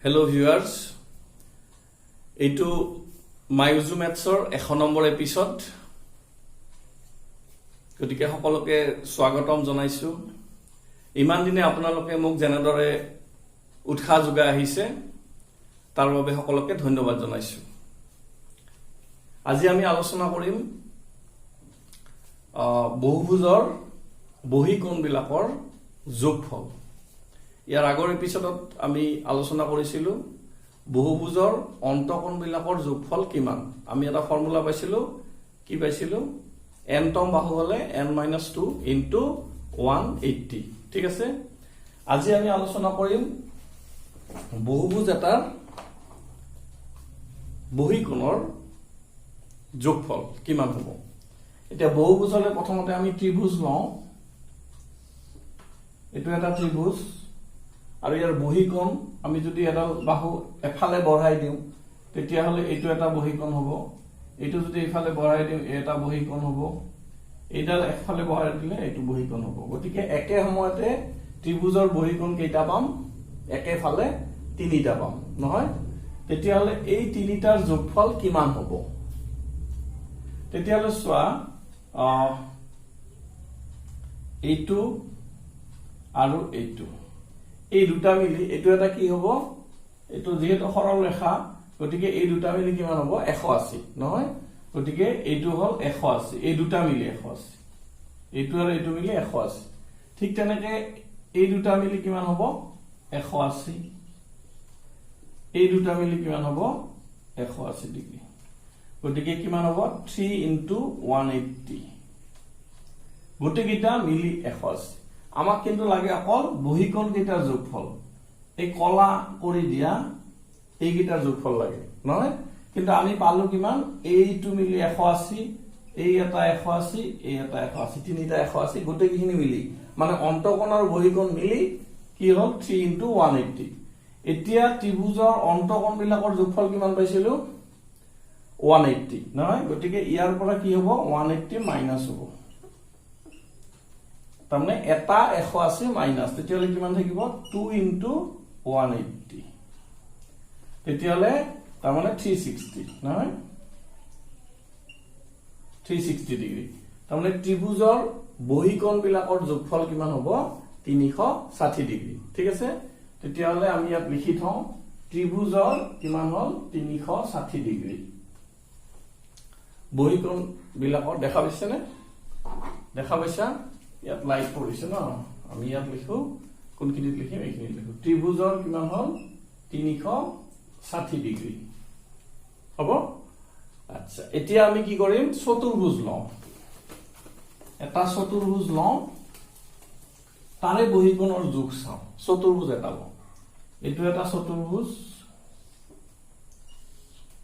Hello viewers, এইটো মাইউজু মেথছৰ 1 number episode গতিকে সকলোকে স্বাগতম জনাইছো ইমান দিনে আপোনালোকে মোক জেনেদৰে উৎসাহ যোগাই আহিছে তাৰ বাবে সকলোকে ধন্যবাদ জনাইছো আজি আমি আলোচনা কৰিম বহুভুজৰ বহিকোণবিলাকৰ যোগফল ইয়াৰ আগৰ এপিসোডত আমি আলোচনা কৰিছিলো বহুভুজৰ অন্তকোণবিলাকৰ যোগফল কিমান আমি এটা ফৰ্মুলা পাইছিলো কি পাইছিলো n তম বাহু হলে n-2 ইনটু 180 ঠিক আছে আজি আমি আলোচনা কৰিম বহুভুজ এটাৰ বহিকোণৰ যোগফল কিমান হ'ব এতিয়া বহুভুজ হলে প্ৰথমতে আমি ত্ৰিভুজ লওঁ এটো এটা ত্ৰিভুজ আৰু ইয়াৰ বহিকোণ আমি যদি এটা বাহু এফালে বঢ়াই দিও তেতিয়া হলে এটো এটা বহিকোণ হ'ব এটো যদি এফালে বঢ়াই দিও এটা বহিকোণ হ'ব এইডাল এফালে বঢ়াই দিলে এটো বহিকোণ হ'ব গতিকে একে সময়তে ত্ৰিভুজৰ বহিকোণ কেইটা পাম একেফালে তিনিটা পাম নহয় তেতিয়া হলে এই তিনিটাৰ যোগফল কিমান হ'ব তেতিয়া হলে সোৱা এইটো আৰু এইটো এই দুটা মিলি এটো এটা কি হ'ব এটো যেহেতু সৰল ৰেখা গতিকে এই দুটা মিলি কিমান হ'ব 180 নহয় গতিকে এইটো হল 180 এই দুটা মিলি 180 এইটো আৰু এইটো মিলি 180 ঠিক তেনেকে এই দুটা মিলি কিমান হ'ব 180 এই দুটা মিলি কিমান হ'ব 180 ডিগ্ৰী গতিকে কিমান হ'ব 3 ইনটু 180 গোটেইকেইটা মিলি 180 আমাক কিন্তু লাগে অকল বহিকোণ কেইটাৰ যোগফল এই কলা কৰি দিয়া এই কেইটাৰ যোগফল লাগে নহয় কিন্তু আমি পালো কিমান এইটো মিলি 180 এই এটা 180 এই এটা 180 তিনিটা 180 গোটেইখিনি মিলি মানে অন্তকোণ আৰু বহিকোণ মিলি কি হল 3 ইনটু 180 এতিয়া ত্ৰিভুজৰ অন্তকোণ বিলাকৰ যোগফল কিমান পাইছিলো 180 নহয় গতিকে ইয়াৰ পৰা কি হ'ব 180 মাইনাস হ'ব তাৰমানে এটা 180 মাইনাস তেতিয়ালে কিমান থাকিব 2 ইনটু 180 তেতিয়ালে তাৰমানে 360 নহয় 360 ডিগ্ৰী তাৰমানে ত্ৰিভুজৰ বহিকোণ বিলাকৰ যোগফল কিমান হ'ব 360 ডিগ্ৰী ঠিক আছে তেতিয়ালে আমি ইয়াত লিখি থওঁ ত্ৰিভুজৰ কিমান হল 360 ডিগ্ৰী বহিকোণ বিলাকৰ দেখা পাইছেনে দেখা পাইছা ইয়াত লাইট পৰিছে ন আমি ইয়াত লিখো কোনখিনিত লিখিম এইখিনিত লিখো ত্ৰিভুজৰ কিমান হল 360 ডিগ্ৰী হ'ব আচ্ছা এতিয়া আমি কি কৰিম চতুৰ্ভুজ লওঁ এটা চতুৰ্ভুজ লওঁ তাৰে বহিকোণৰ যোগ চাওঁ চতুৰ্ভুজ এটা লওঁ এইটো এটা চতুৰ্ভুজ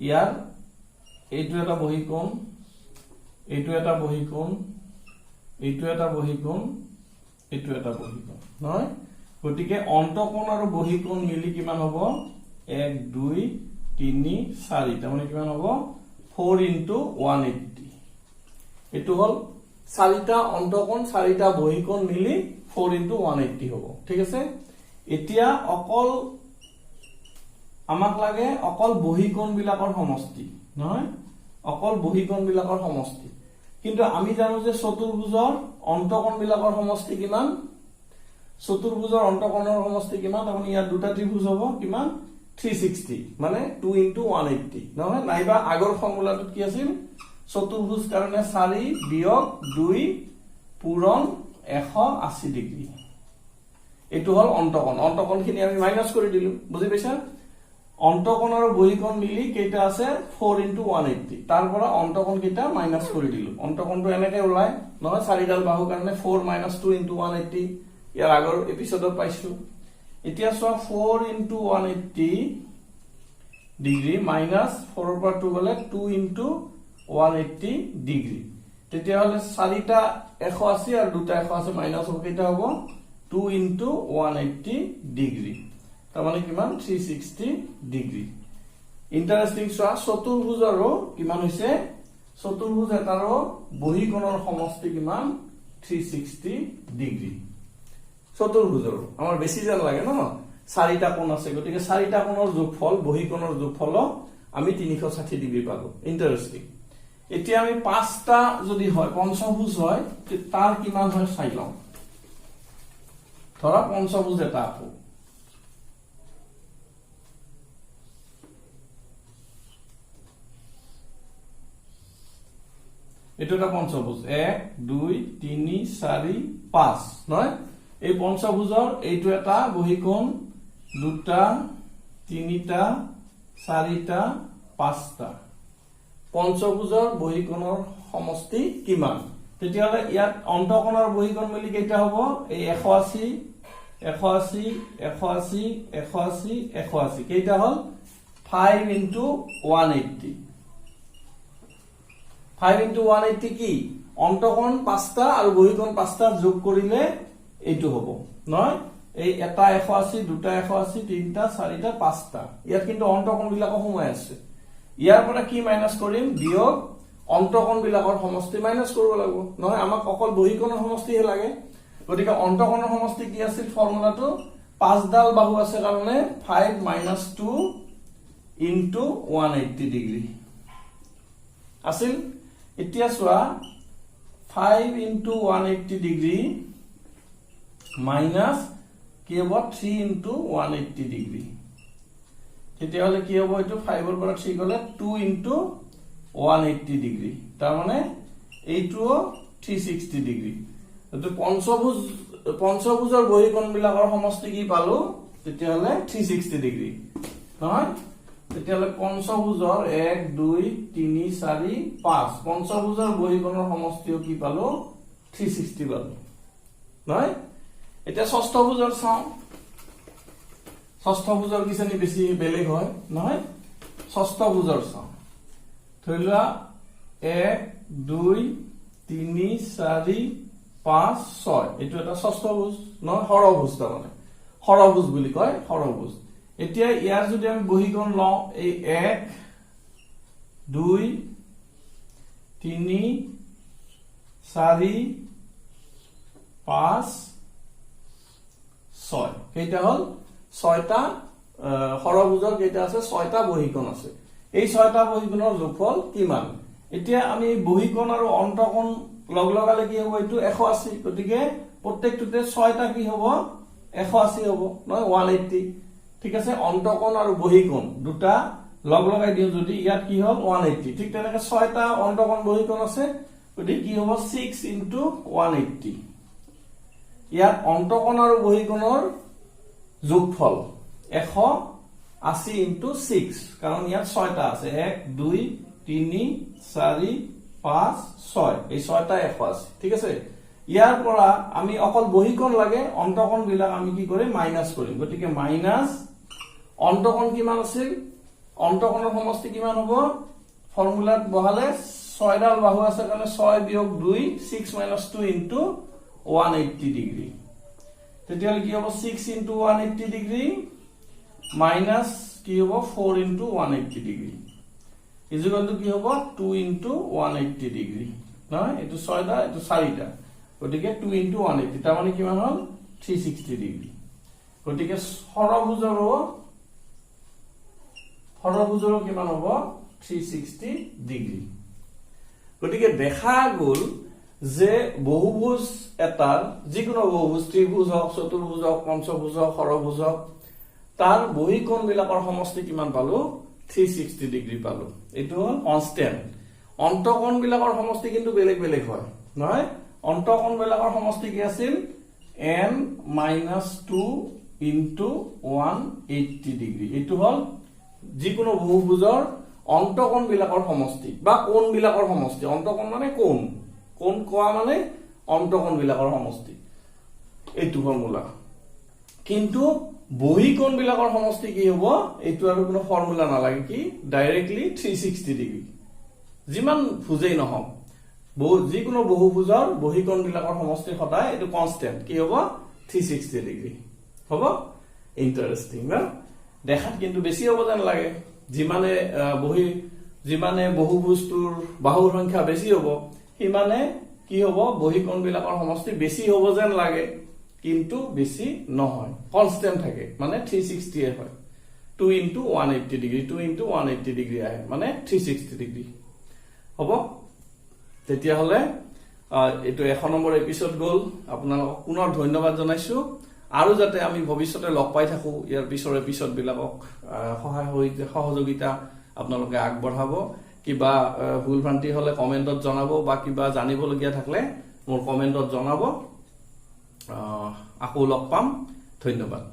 ইয়াৰ এইটো এটা বহিকোণ এইটো এটা বহিকোণ এইটো এটা বহিকোণ এইটো এটা বহিকোণ নহয় গতিকে অন্তকোণ আৰু বহিকোণ মিলি কিমান হ'ব 1 2 3 4 তাৰমানে কিমান হ'ব 4 ইনটু 180 এটো হল চাৰিটা অন্তকোণ চাৰিটা বহিকোণ মিলি 4 ইনটু 180 হ'ব ঠিক আছে এতিয়া অকল আমাক লাগে অকল বহিকোণ বিলাকৰ সমষ্টি নহয় অকল বহিকোণ বিলাকৰ সমষ্টি কিন্তু আমি জানো যে চতুৰ্ভুজৰ অন্তকোণ বিলাকৰ সমষ্টি কিমান চতুৰ্ভুজৰ অন্তকোণৰ সমষ্টি কিমান তাৰমানে ইয়াত দুটা ত্ৰিভুজ হ'ব কিমান 360 মানে 2 ইনটু 180 নহয় নাইবা আগৰ ফৰ্মুলাটোত কি আছিল চতুৰ্ভুজ কাৰণে 4 বিয়োগ 2 পূৰণ 180 ডিগ্ৰী এটো হল অন্তকোণখিনি আমি মাইনাস কৰি দিলো বুজি পাইছা অন্তকোণ আৰু বহিকোণ মিলি কেইটা আছে 4 ইনটু 180 তাৰ পৰা অন্তকোণ কেইটা মাইনাস কৰি দিলো অন্তকোণটো এনেকৈ ওলাই নহয় চাৰিডাল বাহু কাৰণে 4 - 2 ইনটু 180 ইয়াৰ আগৰ এপিসোডত পাইছো এতিয়া সোৱা 4 ইনটু 180 ডিগ্ৰী মাইনাস 4 ৰ পৰা 2 গলে 2 ইনটু 180 ডিগ্ৰী তেতিয়া হলে চাৰিটা 180 আৰু দুটা 180 মাইনাস হ'ব কেইটা হ'ব 2 ইনটু 180 ডিগ্ৰী তাৰমানে কিমান 360 ডিগ্ৰী ইন্টাৰেস্টিং সোৱা চতুৰ্ভুজৰো কিমান হৈছে চতুৰ্ভুজ এটাৰো বহিকোণৰ সমষ্টি কিমান 360 ডিগ্ৰী চতুৰ্ভুজৰ আমাৰ বেছি যেন লাগে ন 4টা কোণ আছে গতিকে 4টা কোণৰ যোগফল বহীকোণৰ যোগফল আমি 360 ডিগ্ৰী পালো ইন্টাৰেস্টিং এতিয়া আমি 5টা যদি হয় পঞ্চভুজ হয় তাৰ কিমান হয় চাই লওঁ ধৰা পঞ্চভুজ এটা আছে এটো এটা পঞ্চভুজ 1 2 3 4 5 নহয় এই পঞ্চভুজৰ এইটো এটা বহীকোণ দুটা তিনিটা চাৰিটা পাঁচটা পঞ্চভুজৰ বহীকোণৰ সমষ্টি কিমান তেতিয়াহলে ইয়াত অন্তকোণৰ বহীকোণ মিলি কেইটা হ'ব এই 180 180 180 180 180 কেইটা হল 5 into 180 5 into 180 কি অন্তকোণ 5টা আৰু বহীকোণ 5টা যোগ কৰিলে এইটো হ'ব নহয় এই এটা 180 দুটা 180 তিনটা চাৰিটা পাঁচটা ইয়াত কিন্তু অন্তকোণ বিলাক সোমাই আছে ইয়াৰ পৰা কি মাইনাস কৰিম বিয়োগ অন্তকোণ বিলাকৰ সমষ্টি মাইনাস কৰিব লাগিব নহয় আমাক অকল বহীকোণৰ সমষ্টিহে লাগে গতিকে অন্তকোণৰ সমষ্টি কি আছিল ফৰ্মুলাটো 5 ডাল বাহু আছে কাৰণে 5 minus 2 into 180 ডিগ্ৰী আছিল এতিয়া চোৱা 5 into 180 ডিগ্ৰী মাইনাস কি হ'ব 3 into 180 ডিগ্ৰী তেতিয়াহলে কি হ'ব এটো 5 ৰ পৰা 3 গলে 2 into 180 ডিগ্ৰী তাৰ মানে এইটো 360 ডিগ্ৰী তো পঞ্চভুজৰ বহীকোণ বিলাকৰ সমষ্টি কি পালো তেতিয়াহলে 360 ডিগ্ৰী নহয় তেতিয়াহলে পঞ্চভুজৰ 1 2 3 4 5 পঞ্চভুজৰ বহীকোণৰ সমষ্টিও কি পালো 360 পালো নহয় এতিয়া ষষ্ঠভুজৰ চাও ষষ্ঠভুজৰ কিছানি বেছি বেলেগ হয় নহয় ষষ্ঠভুজৰ চাও ধৰিলা 1 2 3 4 5 6 এটো এটা ষষ্ঠভুজ নহয় হৰভুজ তাৰমানে হৰভুজ বুলি কয় হৰভুজ এতিয়া ইয়াৰ যদি আমি বহীকোণ লওঁ এই 1 2 3 4 5 6 কেইটা হল 6টা হৰভুজৰ কেইটা আছে 6টা বহীকোণ আছে এই 6টা বহীকোণৰ যোগফল কিমান এতিয়া আমি বহীকোণ আৰু অন্তকোণ লগ লগালে কি হ'ব এটো 180 গতিকে প্ৰত্যেকটোতে 6টা কি হ'ব 180 হ'ব নহয় 180 ঠিক আছে অন্তকোণ আৰু বহীকোণ দুটা লগ লগাই দিও যদি ইয়াত কি হ'ল 180 ঠিক তেনেকৈ 6টা অন্তকোণ বহীকোণ আছে গতিকে কি হ'ব 6 into 180 ইয়াত অন্তকোণ আৰু বহীকোণৰ যোগফল 180 into 6 কাৰণ ইয়াত 6টা আছে 1 2 3 4 5 6 এই 6টা 180 ঠিক আছে ইয়াৰ পৰা আমি অকল বহীকোণ লাগে অন্তকোণ বিলাক আমি কি কৰিম মাইনাস কৰিম গতিকে মাইনাস অন্তকোণ কিমান আছিল অন্তকোণৰ সমষ্টি কিমান হ'ব ফৰ্মুলাত বহালে 6 ডাল বাহু আছে কাৰণে 6 বিয়োগ 2 6 minus 2 into 180 ডিগ্ৰী তেতিয়াহলে কি হ'ব 6 into 180 ডিগ্ৰী মাইনাস কি হ'ব 4 into 180 ডিগ্ৰী ইজুকাল টু কি হ'ব 2 into 180 ডিগ্ৰী নহয় এটো 6টা এটো 4টা গতিকে 2 into 180 তাৰ মানে কিমান হ'ল 360 ডিগ্ৰী গতিকে হৰভুজৰ কিমান হ'ব 360 ডিগ্ৰী গতিকে দেখা গ'ল যে বহুভুজ এটাৰ যিকোনো বহুভুজ ত্ৰিভুজ হওক চতুৰ্ভুজ হওক পঞ্চভুজ হওক হৰভুজ হওক তাৰ বহীকোণ বিলাকৰ সমষ্টি কিমান পালো 360 ডিগ্ৰী পালো এটো হ'ল কনস্ট্যান্ট অন্তকোণ বিলাকৰ সমষ্টি কিন্তু বেলেগ বেলেগ হয় নহয় অন্তকোণ বিলাকৰ সমষ্টি কি আছিল n minus 2 into 180 ডিগ্ৰী এটো হ'ল যিকোনো বহুভুজৰ অন্তকোণ বিলাকৰ সমষ্টি বা কোণ বিলাকৰ সমষ্টি অন্তকোণ মানে কোণ কোণ কোৱা মানে অন্তকোণ বিলাকৰ সমষ্টি এইটো ফৰ্মুলা কিন্তু বহীকোণ বিলাকৰ সমষ্টি কি হ'ব এইটো আৰু কোনো ফৰ্মুলা নালাগে কি ডাইৰেক্টলি 360 ডিগ্ৰী যিমান ভুজেই নহওক যিকোনো বহুভুজৰ বহীকোণ বিলাকৰ সমষ্টি সদায় এটো কনস্ট্যান্ট কি হ'ব 360 ডিগ্ৰী হ'ব ইন্টাৰেস্টিং না দেখাত কিন্তু বেছি হ'ব যেন লাগে যিমানে বহুভুজটোৰ বাহুৰ সংখ্যা বেছি হ'ব সিমানে কি হ'ব বহীকোণ বিলাকৰ সমষ্টি বেছি হ'ব যেন লাগে কিন্তু বেছি নহয়, কনষ্টেন্ট থাকে, মানে 360 হয়। 2 into 180 ডিগ্ৰী, 2 into 180 ডিগ্ৰী আহে, মানে 360 ডিগ্ৰী হ'ব। তেতিয়াহ'লে এইটো 1 নম্বৰ এপিসোড গ'ল। আপোনালোকক পুনৰ ধন্যবাদ জনাইছো, আৰু যাতে আমি ভৱিষ্যতে লগ পাই থাকো, ইয়াৰ পিছৰ এপিসোড বিলাকক সহযোগিতা আপোনালোকে আগবঢ়াব। কিবা ভুল ভ্ৰান্তি হলে কমেন্টত জনাব, বা কিবা জানিবলগীয়া থাকিলে মোৰ কমেন্টত জনাব। আকৌ লগ পাম, ধন্যবাদ।